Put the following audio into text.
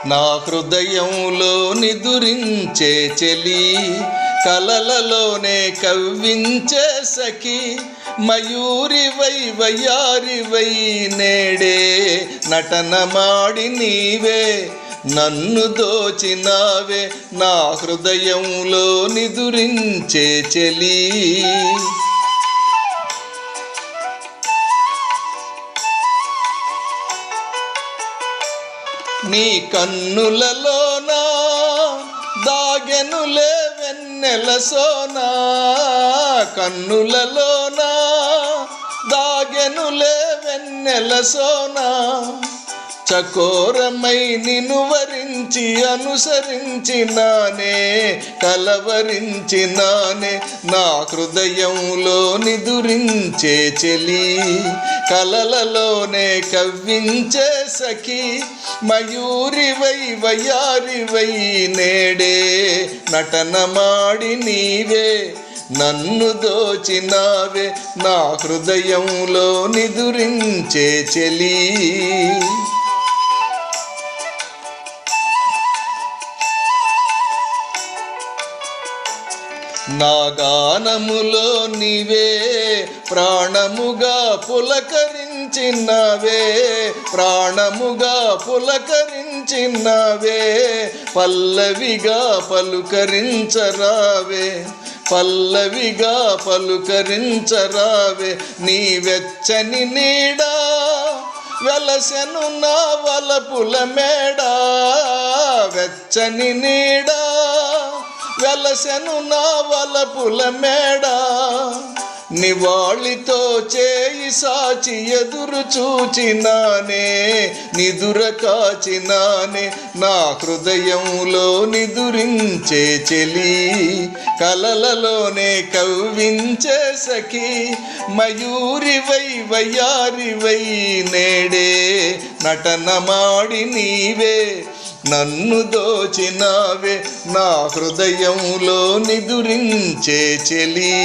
నా హృదయంలో నిదురించే చెలి, కలలలోనే కవ్వించే సఖి, మయూరివై వయ్యారివై నేడే నటనమాడి నీవే నన్ను దోచినావే, నా హృదయంలో నిదురించే చెలి. నీ కన్నులలోనా దాగెనులే వెన్నెల సోనా, కన్నులలోనా దాగెనులే వెన్నెల సోనా, చకోరమై నిన్ను వరించి అనుసరించినానే, కలవరించినానే, నా హృదయంలో నిదురించే చెలి, కలలలోనే కవ్వించే సఖి, మయూరివై వయ్యారివై నేడే నటనమాడి నీవే నన్ను దోచినావే, నా హృదయంలో నిదురించే చెలి. నా గానములో నీవే ప్రాణముగా పులకరించినవే, ప్రాణముగా పులకరించినవే, పల్లవిగా పలుకరించరావే, పల్లవిగా పలుకరించరావే, నీ వెచ్చని నీడా వెలసెను నా వలపుల మేడా, వెచ్చని నీడా వెలసెను నా వలపుల మేడా, నివాళితో చేయి సాచి ఎదురు చూచినానే, నిదుర కాచినానే, నా హృదయంలో నిదురించే చెలి, కలలలోనే కవ్వించే సఖి, మయూరివై వయ్యారివై నేడే నటనమాడి నీవే నన్ను దోచినావే, నా హృదయంలో నిదురించే చెలి.